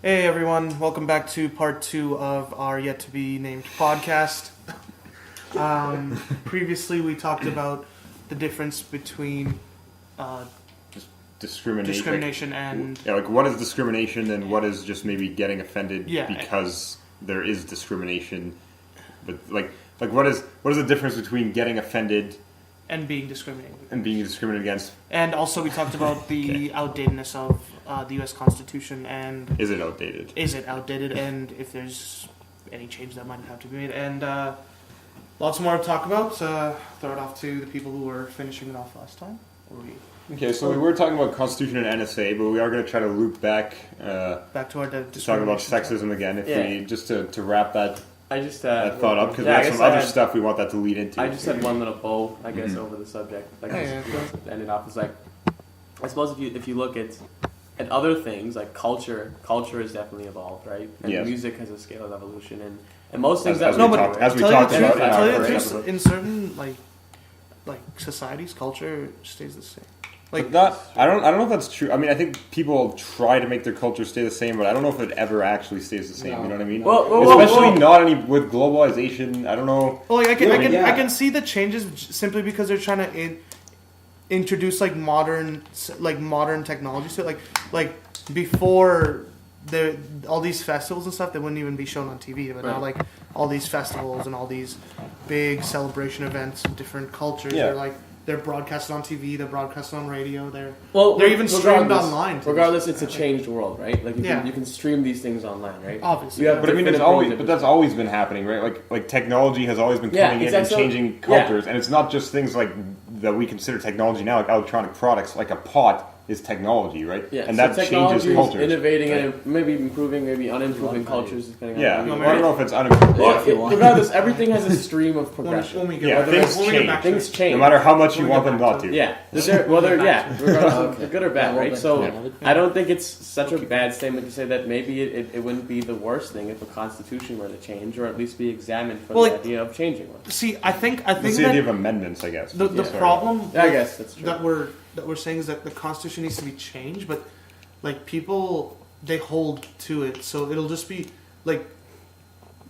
Hey everyone, welcome back to part 2 of our yet-to-be-named podcast. Previously we talked about the difference between discrimination and... Yeah, like what is discrimination and what is just maybe getting offended because there is discrimination. But like what is the difference between getting offended and being discriminated against? And also we talked about the outdatedness of the U.S. Constitution and... Is it outdated? And if there's any change that might have to be made. And lots more to talk about. Throw it off to the people who were finishing it off last time. Okay, so we were talking about Constitution and NSA, but we are going to try to loop back to our to talk about sexism again. We just to wrap that that thought up, because we have some other stuff we want that to lead into. I just had one little bow, I guess, over the subject. Ended off as I suppose if you look at other things like culture has definitely evolved, right? And music has a scale of evolution, and most things as we talked about in certain like societies, culture stays the same. I don't know if that's true. I mean, I think people try to make their culture stay the same, but I don't know if it ever actually stays the same. No. You know what I mean? Especially not with globalization. I don't know. Well, I can see the changes simply because they're trying to introduce modern technology. So like before all these festivals and stuff, they wouldn't even be shown on TV. But now all these festivals and all these big celebration events of different cultures, they're broadcasted on TV, they're broadcasted on radio, they're even streamed online. Regardless, it's a changed world, right? Like you can stream these things online, right? Obviously. But I mean, that's always been happening, right? Like technology has always been coming in and changing cultures, and it's not just things like that we consider technology now, like electronic products, like a pot is technology, right? Yeah. And that changes cultures. Innovating and maybe improving, maybe unimproving cultures. Depending on I don't know if it's unimproving. Regardless, everything has a stream of progression. Things change. No matter how much you want them not to. Yeah. Regardless of good or bad, right? So I don't think it's such a bad statement to say that maybe it wouldn't be the worst thing if a constitution were to change, or at least be examined for the idea of changing one. See, I think it's the idea of amendments, I guess. The problem I guess that's true. that we're saying is that the Constitution needs to be changed, but people they hold to it, so it'll just be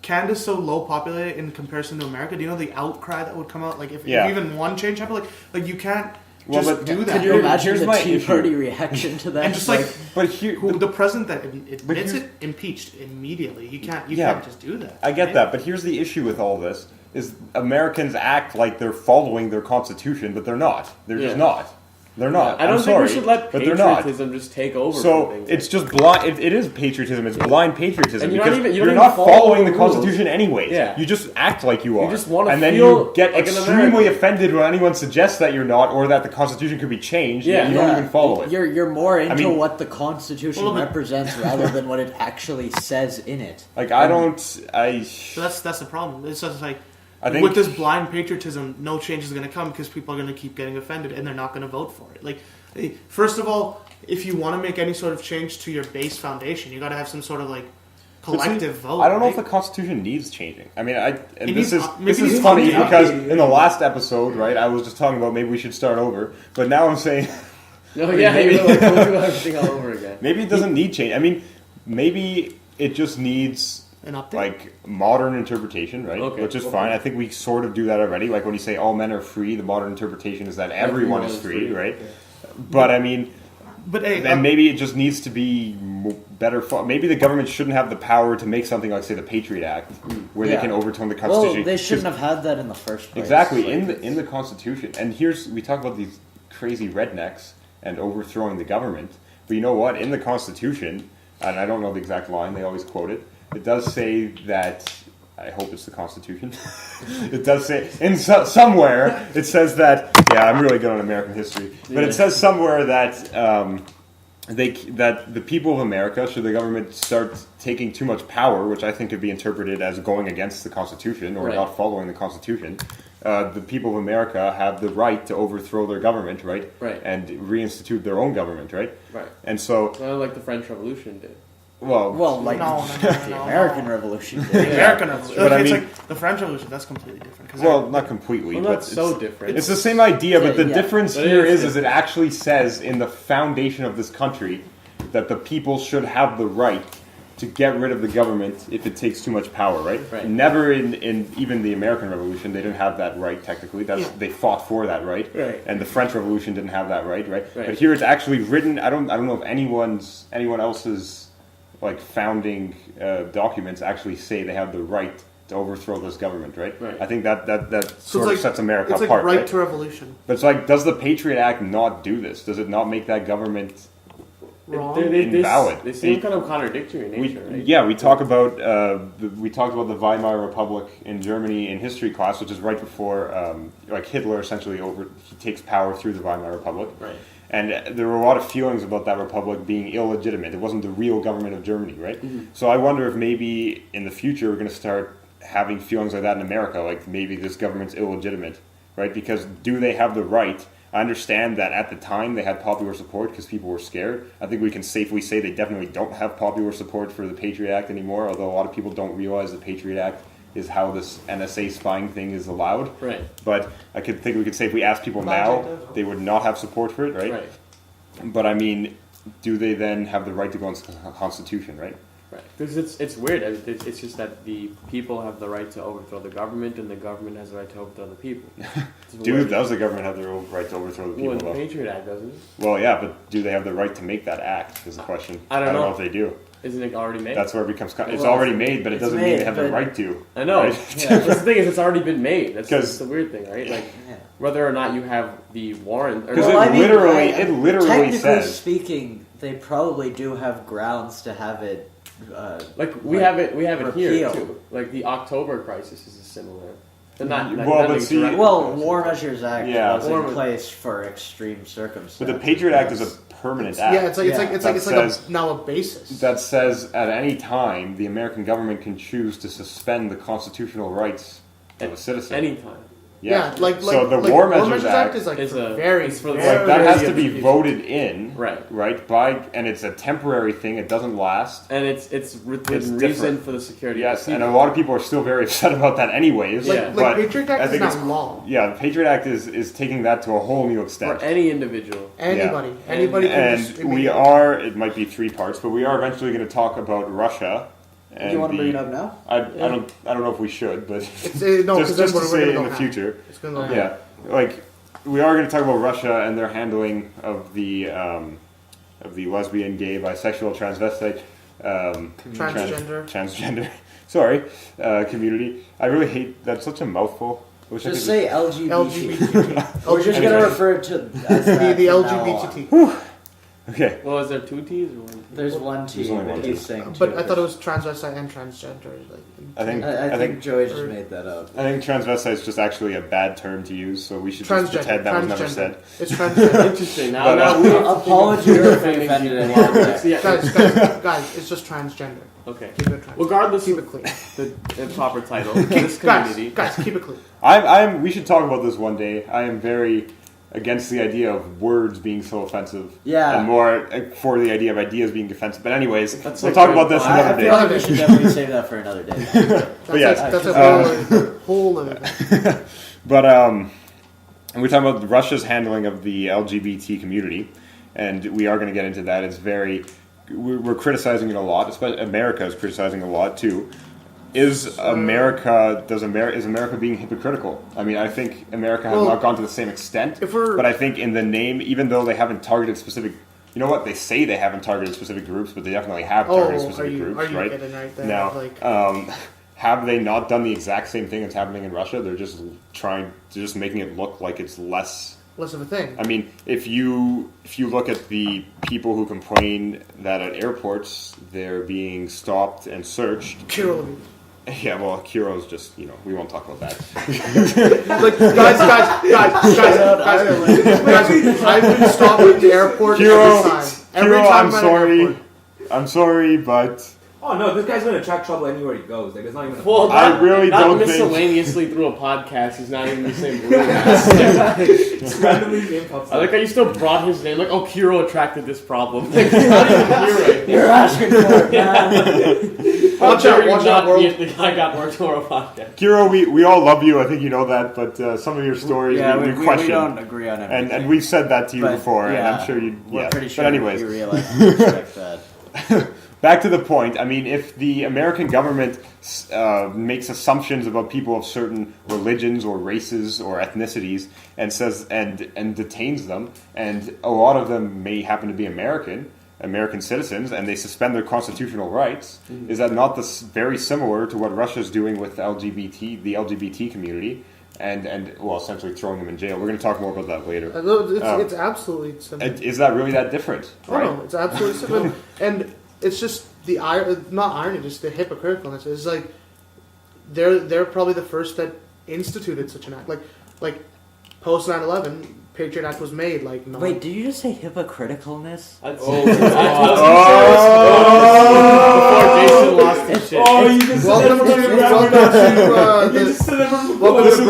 Canada's so low populated in comparison to America. Do you know the outcry that would come out if even one change happened? Like you can't do that. Could you imagine the Tea Party reaction to that? And just the president that admits it impeached immediately. You can't just do that. I get that, but here's the issue with all this: is Americans act like they're following their Constitution, but they're not. They're just not. They're not. I don't think we should let patriotism just take over. So it's just blind. It is patriotism. It's blind patriotism because you're not following the Constitution anyways. Yeah. You just act like you are. You just want to and then you get extremely offended when anyone suggests that you're not, or that the Constitution could be changed. Yeah. You don't even follow it. You're more into what the Constitution represents rather than what it actually says in it. So that's the problem. It's just with this blind patriotism, no change is going to come because people are going to keep getting offended and they're not going to vote for it. First of all, if you want to make any sort of change to your base foundation, you got to have some sort of collective vote. I don't know if the Constitution needs changing. I mean, this is funny because in the last episode, right, I was just talking about maybe we should start over, but now I'm saying, we'll do everything all over again. Maybe it doesn't need change. I mean, maybe it just needs an update? Modern interpretation, right? Okay. Which is fine. I think we sort of do that already. Like when you say all men are free, the modern interpretation is that everyone is free, right? Yeah. But I mean, maybe it just needs to be better. Maybe the government shouldn't have the power to make something like, say, the Patriot Act, where they can overturn the Constitution. Well, they shouldn't have had that in the first place. Exactly, in the Constitution. And we talk about these crazy rednecks and overthrowing the government. But you know what? In the Constitution, and I don't know the exact line, they always quote it, it does say that, I hope it's the Constitution, it does say, somewhere, it says that, I'm really good on American history, but it says somewhere that that the people of America, should the government start taking too much power, which I think could be interpreted as going against the Constitution or not following the Constitution, the people of America have the right to overthrow their government, right? And reinstitute their own government, right? And so... like the French Revolution did. The American Revolution. The American Revolution. But it's the French Revolution. That's completely different. Not completely. Well, that's so different. It's the same idea, but the difference here is it actually says in the foundation of this country that the people should have the right to get rid of the government if it takes too much power, right? Never in even the American Revolution, they didn't have that right technically. They fought for that right. And the French Revolution didn't have that right. But here it's actually written. I don't know if anyone else's like founding documents actually say they have the right to overthrow this government, right? I think that sort of sets America apart. It's like right to revolution. But it's like, does the Patriot Act not do this? Does it not make that government invalid? They seem kind of contradictory in nature, right? Yeah, we talked about the Weimar Republic in Germany in history class, which is right before like Hitler essentially he takes power through the Weimar Republic. And there were a lot of feelings about that republic being illegitimate. It wasn't the real government of Germany, right? So I wonder if maybe in the future we're going to start having feelings like that in America, like maybe this government's illegitimate, right? Because do they have the right? I understand that at the time they had popular support because people were scared. I think we can safely say they definitely don't have popular support for the Patriot Act anymore, although a lot of people don't realize the Patriot Act is how this NSA spying thing is allowed. But I think we could say if we ask people now, they would not have support for it, right? But I mean, do they then have the right to go into the Constitution, right? Because it's weird. It's just that the people have the right to overthrow the government, and the government has the right to overthrow the people. Does the government have the right to overthrow the people? Well, the Patriot Act doesn't it? Well, yeah, but do they have the right to make that act? Is the question. I don't know if they do. Isn't it already made? That's where it becomes. It's already made, but it doesn't mean they have the right to. I know. Right? That's the thing is, it's already been made. That's the weird thing, right? Like whether or not you have the warrant. Because it literally technically says. Speaking, they probably do have grounds to have it. We have it here too. Like the October crisis is similar. War Measures Act was in place for extreme circumstances. But the Patriot Act is a permanent act. Yeah, it's now a basis that says at any time the American government can choose to suspend the constitutional rights of a citizen. Anytime. Yeah, so the War Measures Act is like that has to be voted in, right? And it's a temporary thing; it doesn't last, and it's within reason for the security. Yes, and a lot of people are still very upset about that, anyways. But Patriot Act is not law. Yeah, the Patriot Act is taking that to a whole new extent for any individual, anybody. It might be three parts, but we are eventually going to talk about Russia. Do you want to bring it up now? I don't know if we should, but just to say in the future. Like we are going to talk about Russia and their handling of the lesbian, gay, bisexual, transvestite, transgender. Sorry, community. I really hate that's such a mouthful. Just say LGBT. We're just going to refer to as the LGBT. Okay. Well, is there two T's or one? There's one T. But I thought it was transvestite and transgender. I think Joey just made that up. I think transvestite is just actually a bad term to use, so we should just pretend that was never said. It's transgender. Interesting. Now we apologize if we offended anyone. Guys, it's just transgender. Okay. Keep it transgender. Regardless keep of it clean. The proper title, this community. Guys, keep it clean. We should talk about this one day. I am very against the idea of words being so offensive. Yeah. And more for the idea of ideas being offensive. But anyways, we'll talk about this another day. I feel like we should definitely save that for another day. That's a whole other thing. But we're talking about Russia's handling of the LGBT community, and we are going to get into that. It's we're criticizing it a lot, especially America is criticizing it a lot too. Is America being hypocritical? I mean, I think America has not gone to the same extent, but I think in the name, even though they haven't targeted specific, you know what, they say they haven't targeted specific groups, but they definitely have targeted specific groups, right? Getting right there? Now, have they not done the exact same thing that's happening in Russia? They're just making it look like it's less of a thing. I mean, if you look at the people who complain that at airports they're being stopped and searched. Yeah, well, Kiro's just, we won't talk about that. Guys, I've been stopped at the airport every time. I'm sorry, but... Oh no, this guy's gonna attract trouble anywhere he goes. Like, it's not even. I really don't think. Miscellaneously through a podcast, he's not even the same room. It's randomly name pops up. I like how you still brought his name. Like, Kiro attracted this problem. Like, he's not even Kiro. You're asking for it. Watch out, world. The guy got more to our podcast. Kiro, we all love you. I think you know that, but some of your stories we question. We don't agree on everything. And we've said that to you before, and I'm sure you. We're pretty sure but anyways, you realize we respect that. back to the point. I mean, if the American government makes assumptions about people of certain religions or races or ethnicities and says and detains them, and a lot of them may happen to be American citizens, and they suspend their constitutional rights, is that not very similar to what Russia's doing with the LGBT community? And well, essentially throwing them in jail. We're going to talk more about that later. It's absolutely similar. Is that really that different? Right? No, it's absolutely similar. And it's just not irony, just the hypocriticalness. It's like they're probably the first that instituted such an act. Like post 9/11, Patriot Act was made. Wait, did you just say hypocriticalness? Before Jason lost his shit. Oh, you just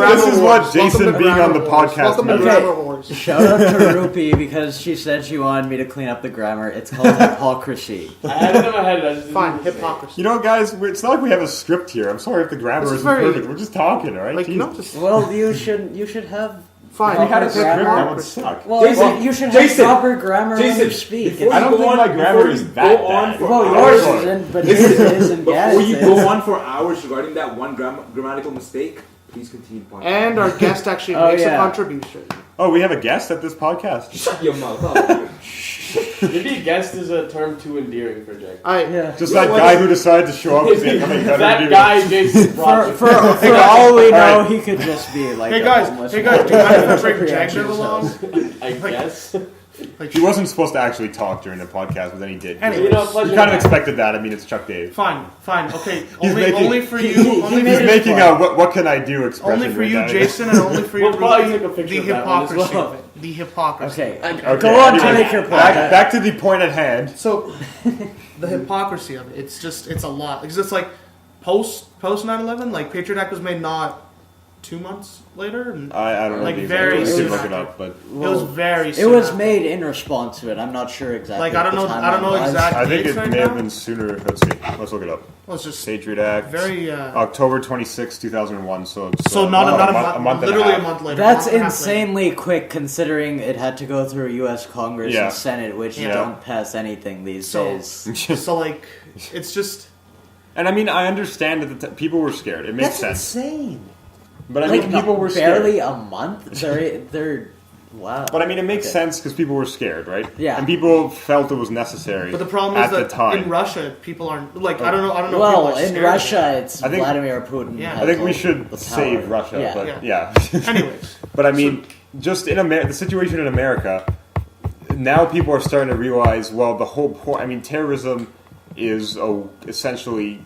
This is what Jason being on the podcast Welcome to means. Grammar Wars. Shout out to Rupi because she said she wanted me to clean up the grammar. It's called hypocrisy. I had it in my head. I just Fine, didn't say it. hypocrisy. You know, guys, it's not like we have a script here. I'm sorry if the grammar This is isn't very- perfect. We're just talking, all right? Like, Jeez. no, just Well, you should have. fine. If we had a script, that would Hypocrisy. suck. Well, Jason, you should have Jason, proper grammar when Jason, you speak. before I don't you think go my on- grammar before is you that go on bad. for Well, hours- yours isn't, but his is, and Before Gad's you is. go on for hours regarding that one grammatical mistake, please continue the podcast. And our guest actually Oh, makes a yeah. contribution. Oh, we have a guest at this podcast? Shut your mouth. Oh, Maybe guest is a term too endearing for Jake. Yeah. Just that guy who decided to show up and say, "Come here, That guy, Jason, brought For you. all we know, Alright. he could just be like. Hey a guys, homeless do you mind if I bring reaction Jagger along? I guess. Like, He wasn't supposed to actually talk during the podcast, but then he did. Anyway. You know, pleasure. You kind of expected that. I mean, it's Chuck Dave. fine, okay. He's Only, making- only for you. he Only He's for, making a what can I do expression. only for right you, now. Jason, and only for you, We'll probably Ruby, take a picture the of that one as hypocrisy well. of it. The hypocrisy. Okay, Okay, go on to anyway, make your point. back to the point at hand. So, the hypocrisy of it, it's a lot. It's just like post 9/11, like Patriot Act was made not 2 months later, and I don't know. Like, the very exact- we soon could look it after. up, but it was very. It soon was after. made in response to it. I'm not sure exactly. Like, I don't what the know- I don't know timeline was. exact- I think dates it right may have now? been sooner. Let's see. Let's look it up. Well, it's just Patriot Act. very. October 26, 2001. So it's So not a month. month, and literally a a half. month later. That's month and a half later. insanely quick considering it had to go through U.S. Congress Yeah. and Senate, which Yeah. don't pass anything these So- days. So like, it's just. And I mean, I understand that people were scared. It makes That's sense. insane. But I Like mean, people were barely scared. a month. They're wow. But I mean, it makes Okay. sense because people were scared, right? Yeah. And people felt it was necessary. But the problem at is the that time. in Russia, people aren't like. I don't know. If people Well, are in scared. Russia, it's I think- Vladimir Putin. Yeah. has I think we all should the save power. Russia, Yeah. but Yeah. yeah. Anyways, But I mean, just in the situation in America, now people are starting to realize, well, the whole point. I mean, terrorism is essentially,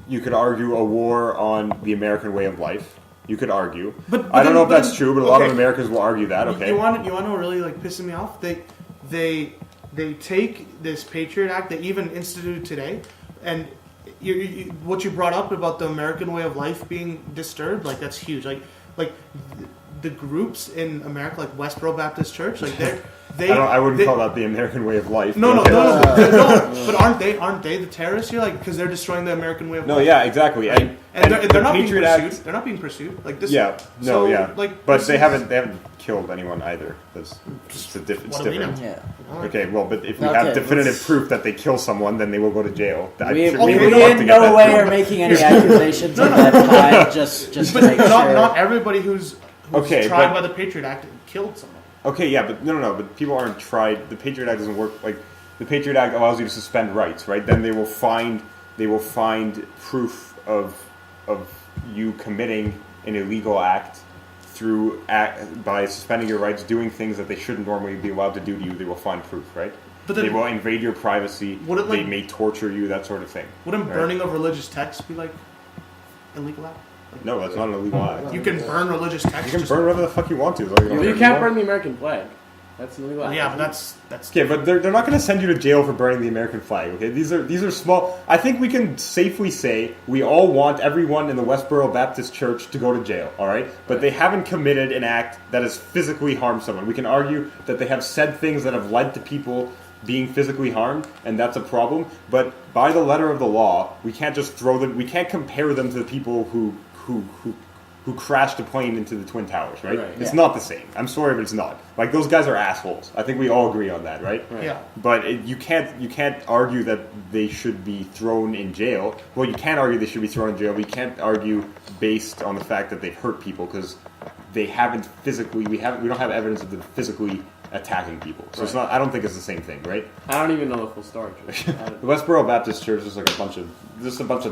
you could argue, a war on the American way of life. You could argue. But I don't know if then- that's true, but a lot of okay. Americans will argue that. Okay. You want to know what really like pissing me off? They take this Patriot Act they even instituted today, and what you brought up about the American way of life being disturbed, like that's huge. Like the groups in America, like Westboro Baptist Church, like I wouldn't call that the American way of life. No, but okay. no. But aren't they the terrorists here? Like because they're destroying the American way of life. No, yeah, exactly. Right? And they're the not being Patriot pursued. Act. They're not being pursued. Like this. Yeah, no, so, yeah. Like, but this they is- haven't killed anyone either. It's different. What do we know? Yeah. Okay, well, but if we Okay, have definitive let's- proof that they kill someone, then they will go to jail. We would okay, love to in get no that way proof. are making any accusations of that kind. Just to But make sure. not everybody who's Okay, tried but- by the Patriot Act killed someone. Okay, yeah, but no, but people aren't tried. The Patriot Act doesn't work. Like the Patriot Act allows you to suspend rights, right? Then they will find proof of you committing an illegal act by suspending your rights, doing things that they shouldn't normally be allowed to do to you. They will find proof, right? But then- they will invade your privacy. Would it, They like- may torture you, that sort of thing. Wouldn't Right. burning of religious texts be like illegal act? No, that's not an illegal act. You can burn religious texts. You can just- burn whatever the fuck you want to. As long as you don't You hurt can't anyone. burn the American flag. That's illegal. act, Yeah, but isn't it? that's Okay, but they're not going to send you to jail for burning the American flag. Okay, these are small. I think we can safely say we all want everyone in the Westboro Baptist Church to go to jail. All right, but they haven't committed an act that has physically harmed someone. We can argue that they have said things that have led to people being physically harmed, and that's a problem. But by the letter of the law, we can't just throw them. We can't compare them to the people who who crashed a plane into the Twin Towers, right? Right. It's not the same. I'm sorry, but it's not. Like, those guys are assholes. I think we all agree on that, right? Yeah. But you can't argue that they should be thrown in jail. Well, you can argue they should be thrown in jail, but you can't argue based on the fact that they've hurt people because they haven't physically. We don't have evidence of them physically attacking people. So it's not. I don't think it's the same thing, right? I don't even know the full story. The Westboro Baptist Church is like a bunch of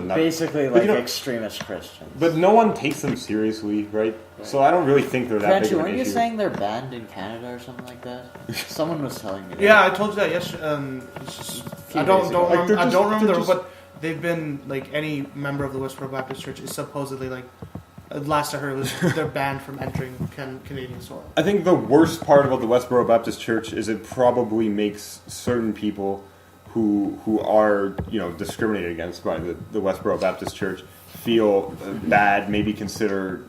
nuts. Basically, like extremist Christians. But no one takes them seriously, right? So I don't really think they're that big of an weren't issue. you saying they're banned in Canada or something like that? Someone was telling me that. Yeah, I told you that yesterday. I don't remember, but they've been like any member of the Westboro Baptist Church is supposedly like. Last I heard was they're banned from entering Canadian soil. I think the worst part about the Westboro Baptist Church is it probably makes certain people who are discriminated against by the Westboro Baptist Church feel bad, maybe consider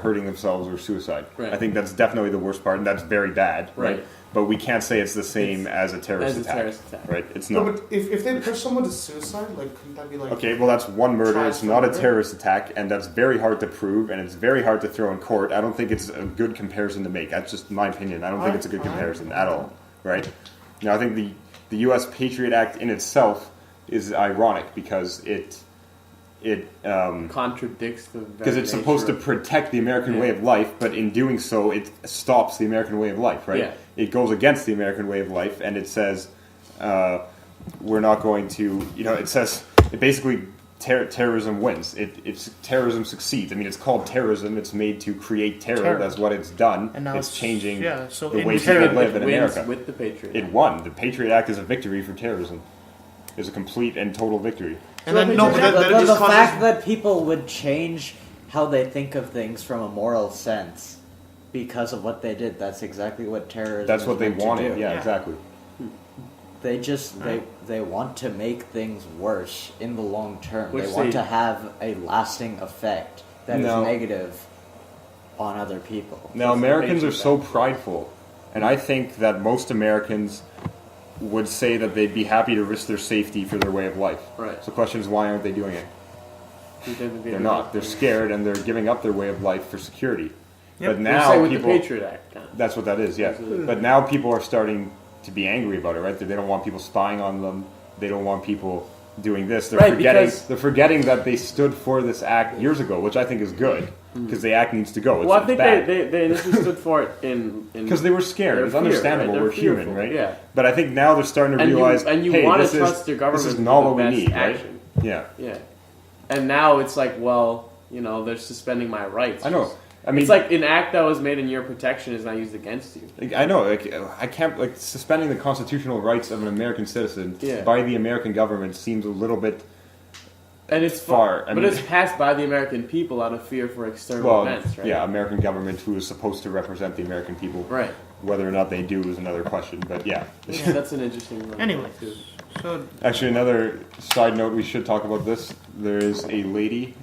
hurting themselves or suicide. Right. I think that's definitely the worst part, and that's very bad. Right. But we can't say it's the same as a terrorist attack. Right? It's not. No, but if they push someone to suicide, like couldn't that be like? Okay, well that's one murder. It's not a terrorist attack, and that's very hard to prove, and it's very hard to throw in court. I don't think it's a good comparison to make. That's just my opinion. I don't think it's a good comparison at all. Right? I think the U.S. Patriot Act in itself is ironic because it contradicts the because it's supposed to protect the American way of life, but in doing so, it stops the American way of life, right? Yeah. It goes against the American way of life, and it says we're not going to. It says it basically terrorism wins. It's terrorism succeeds. I mean, it's called terrorism. It's made to create terror. That's what it's done. And now it's changing so the way people live in America. With the Patriot Act. It won. The Patriot Act is a victory for terrorism. It's a complete and total victory. And then, the fact that people would change how they think of things from a moral sense because of what they did, that's exactly what terrorism That's what they wanted. do. Yeah, exactly. They want to make things worse in the long term. Which they want to have a lasting effect that is negative on other people. Now, Americans are so prideful, and I think that most Americans would say that they'd be happy to risk their safety for their way of life. Right. So the question is, why aren't they doing it? They're not. They're scared, and they're giving up their way of life for security. Yep. But now with people, the Patriot Act. Kind of. That's what that is, yeah. But now people are starting to be angry about it, right? They don't want people spying on them. They don't want people doing this. They're forgetting that they stood for this act years ago, which I think is good. Because the act needs to go. Well, I think they initially stood for it because they were scared. It's understandable. Right? We're fearful, human, right? Yeah. But I think now they're starting to realize, you want to trust your government. This is not what we best need, action. right? Yeah. Yeah. And now it's like, well, they're suspending my rights. I know. I mean, it's like an act that was made in your protection is not used against you. I know. I can't suspending the constitutional rights of an American citizen by the American government seems a little bit. And it's far, but it's passed by the American people out of fear for external events, right? Yeah, American government who is supposed to represent the American people. Right. Whether or not they do is another question, but yeah. That's an interesting one. Anyway, actually, another side note, we should talk about this. There is a lady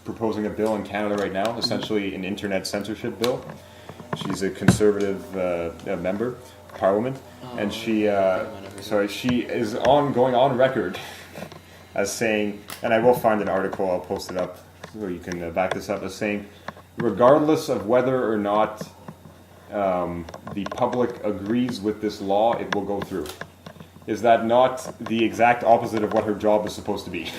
proposing a bill in Canada right now, essentially an internet censorship bill. She's a conservative member of Parliament, and she is going on record as saying, and I will find an article, I'll post it up so you can back this up, as saying, regardless of whether or not the public agrees with this law, it will go through. Is that not the exact opposite of what her job is supposed to be?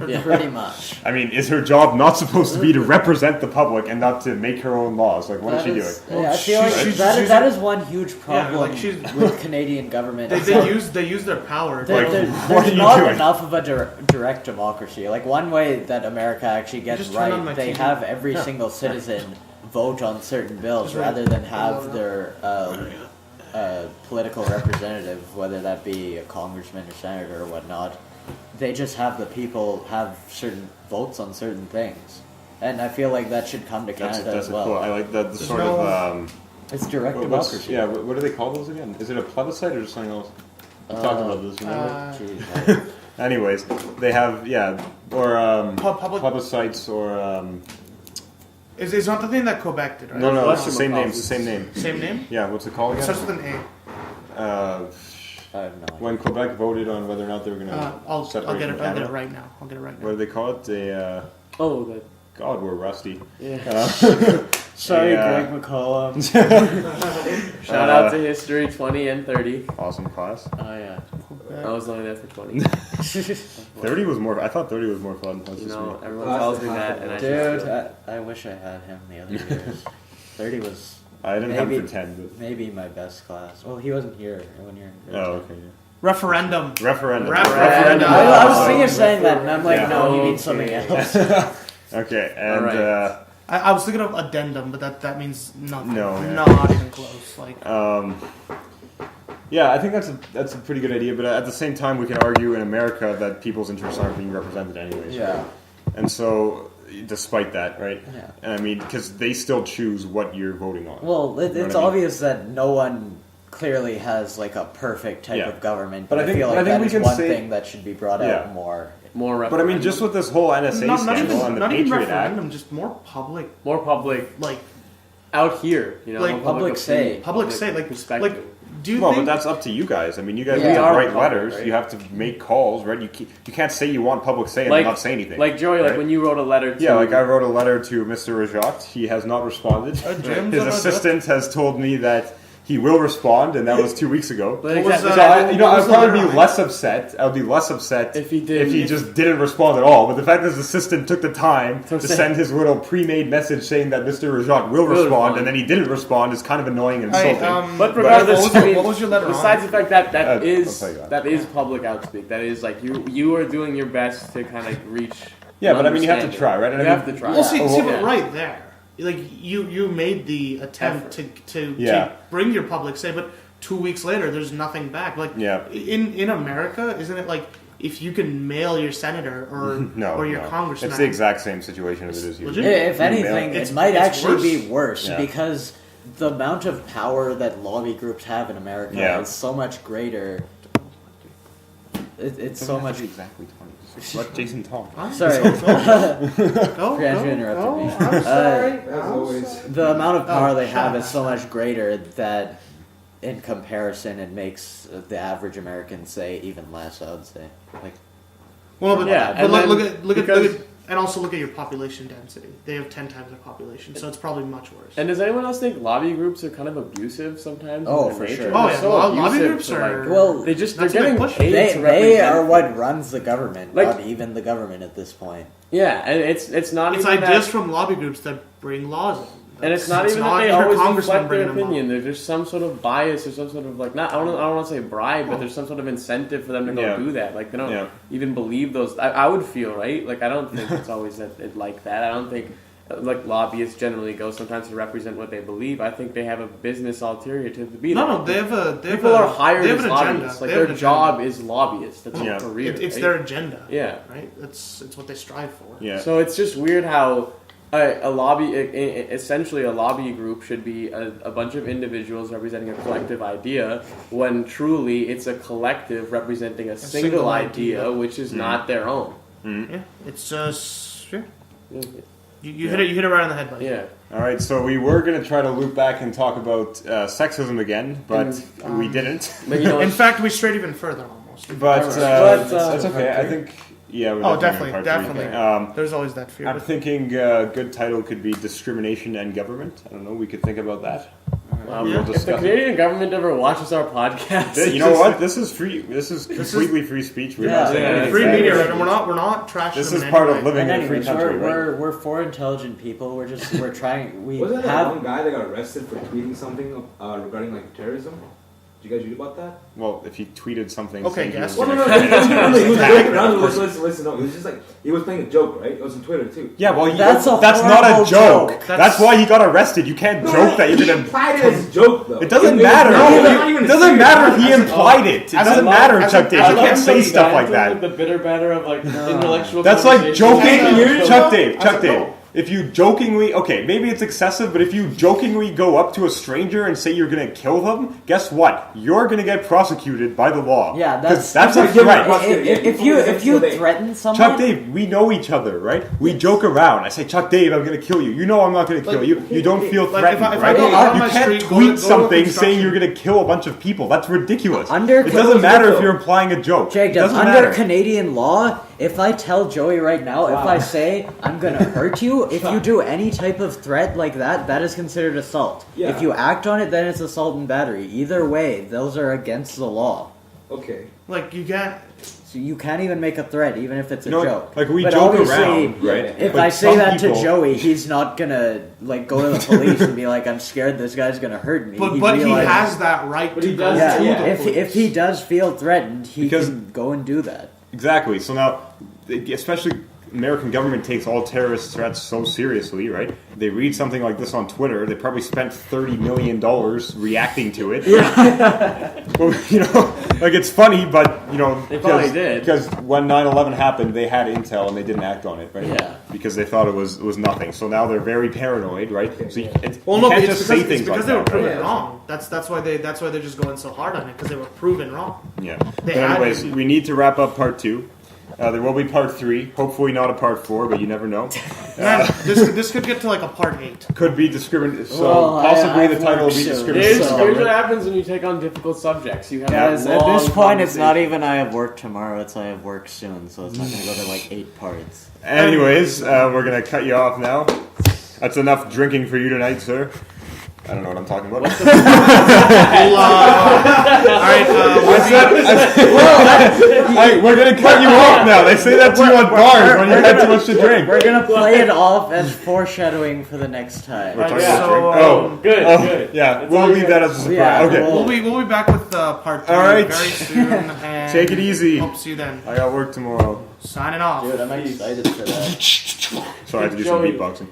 Yeah, pretty much. I mean, is her job not supposed to be to represent the public and not to make her own laws? Like, what is she doing? Yeah, I feel like that is one huge problem with Canadian government. They use their power. There's not enough of a direct democracy. Like, one way that America actually gets right, they have every single citizen vote on certain bills rather than have their political representative, whether that be a congressman or senator or whatnot. They just have the people have certain votes on certain things, and I feel like that should come to Canada as well. Cool. I like that. It's direct democracy. Yeah, what do they call those again? Is it a plebiscite or just something else? We talked about this, remember? Anyways, they have plebiscites or. It's not the thing that Quebec did, right? No, it's the same name. It's the same name. Same name? Yeah, what's it called again? It starts with an A. I have no idea. When Quebec voted on whether or not they were going to I'll get it right now. What do they call it? God, we're rusty. Yeah. Sorry, Greg McCollum. Shout out to History 20 and 30. Awesome class. Oh yeah, I was only there for 20. 30 was more. I thought 30 was more fun. That's just me. Everyone tells me that, and I wish I had him the other years. 30 was. I didn't have him for 10, but maybe my best class. Well, he wasn't here when you're in grade 10. Oh, okay. Yeah. Referendum. I was thinking of saying that, and I'm like, no, you mean something else. Okay, and I was thinking of addendum, but that means nothing. No, not even close. Like, yeah, I think that's a pretty good idea. But at the same time, we can argue in America that people's interests aren't being represented anyways. Yeah. And so, despite that, right? Yeah. And I mean, because they still choose what you're voting on. Well, it's obvious that no one clearly has like a perfect type of government, but I feel like that is one thing that should be brought out more. But I mean, just with this whole NSA scandal and the Patriot Act, just more public, like out here, like public say, like perspective. Like, do you well, think... but that's up to you guys. I mean, you guys have to write letters. Right? You have to make calls, right? You can't say you want public say and not say anything. Like Joey, right? Like when you wrote a letter to... Yeah, like I wrote a letter to Mr. Rajat. He has not responded. His assistant has told me that he will respond, and that was 2 weeks ago. I'd probably be less upset. I would be less upset if he just didn't respond at all. But the fact that his assistant took the time to send his little pre-made message saying that Mr. Rajat will respond, and then he didn't respond is kind of annoying and insulting. But regardless, what was your letter besides the fact that is public outspeak. That is like you are doing your best to kind of reach. Yeah, but I mean, you have to try, right? You have to try. Well, see, but right there. Like you made the attempt to bring your public say, but 2 weeks later there's nothing back. Like in America, isn't it like if you can mail your senator or your congressman? It's the exact same situation as it is here. If anything, it might actually be worse because the amount of power that lobby groups have in America is so much greater. It's so much exactly 20. Let Jason talk. Sorry. Andrew interrupted me. I'm sorry. As always. The amount of power they have is so much greater that, in comparison, it makes the average American say even less. I would say. Look at and also look at your population density. They have 10 times their population, so it's probably much worse. And does anyone else think lobby groups are kind of abusive sometimes? Oh, for sure. Oh, yeah. Lobby groups are... they're getting paid to They are what runs the government, not even the government at this point. Yeah, and it's not even ideas from lobby groups that bring laws in. And it's not even that they always reflect their opinion. There's some sort of bias or some sort of I don't want to say bribe, but there's some sort of incentive for them to go do that. Like they don't even believe those. I would feel right. Like I don't think it's always like that. I don't think like lobbyists generally go sometimes to represent what they believe. I think they have a business ulterior to be there. No, people are hired as lobbyists. Like their job is lobbyists. That's their career. It's their agenda. Yeah, right. It's what they strive for. Yeah. So it's just weird how. Essentially a lobby group should be a bunch of individuals representing a collective idea, when truly it's a collective representing a single idea, which is not their own. Yeah, it's just you hit it right on the head, buddy. Yeah. All right, so we were going to try to loop back and talk about sexism again, but we didn't. But in fact, we strayed even further almost. But that's okay. I think. Yeah. Definitely. There's always that fear. I'm thinking a good title could be Discrimination and Government. I don't know. We could think about that. If the Canadian government ever watches our podcast, you know what? This is free. This is completely free speech. We're not saying anything. Free media, right? And we're not trashing. This is part of living in a free country, right? We're four intelligent people. We're trying. Wasn't there one guy that got arrested for tweeting something regarding terrorism? Did you guys read about that? Well, if he tweeted something... Okay, guess. He was joking around. Listen, no, it was just he was playing a joke, right? It was on Twitter, too. Yeah, well, that's not a joke. That's why he got arrested. You can't joke that you're going to... He implied it as a joke, though. It doesn't matter. It doesn't matter if he implied it. It doesn't matter, Chuck Dave. You can't say stuff like that. The bitter batter of intellectual... That's like joking... Chuck Dave. If you jokingly, maybe it's excessive, but if you jokingly go up to a stranger and say you're going to kill them, guess what? You're going to get prosecuted by the law. Yeah, that's a threat. If you threaten someone... Chuck Dave, we know each other, right? We joke around. I say, Chuck Dave, I'm going to kill you. You know I'm not going to kill you. You don't feel threatened, right? You can't tweet something saying you're going to kill a bunch of people. It doesn't matter if you're implying a joke. Under Canadian law, if I tell Joey right now, if I say I'm gonna hurt you, if you do any type of threat like that, that is considered assault. Yeah. If you act on it, then it's assault and battery. Either way, those are against the law. Okay. Like you can't. So you can't even make a threat, even if it's a joke. Like we but joke obviously, around, right? If but I say that people, to Joey, he's not gonna like go to the police and be like, "I'm scared this guy's gonna hurt me." But he has that right to go to the police. If he does feel threatened, he can go and do that. Exactly. So now, especially American government takes all terrorist threats so seriously, right? They read something like this on Twitter. They probably spent $30 million reacting to it. Yeah. Well, like it's funny, but they probably did, because when 9/11 happened, they had intel and they didn't act on it, right? Yeah. Because they thought it was nothing. So now they're very paranoid, right? So you can't it's just say things because like they were that, proven right? wrong. That's why they're just going so hard on it, because they were proven wrong. Yeah. But anyways, we need to wrap up part 2. There will be part 3. Hopefully not a part 4, but you never know. Man, this could get to like a part 8. Could be discrimination. So possibly the title will be discrimination. Here's what happens when you take on difficult subjects. You have Guys, at this point, it's not even I have work tomorrow. It's I have work soon, so it's not going to go to like 8 parts. Anyways, we're going to cut you off now. That's enough drinking for you tonight, sir. I don't know what I'm talking about. Alright, we're going to cut you off now. They say that to you on bars when you had too much to drink. We're going to play it off as foreshadowing for the next time. We're talking about drink. Good. Yeah, we'll leave that as a surprise. Yeah, okay. We'll be back with part 3 Alright. very soon. And Take it easy. Hope to see you then. I got work tomorrow. Signing off. Dude, I'm excited for that. Sorry, I had to do some beatboxing.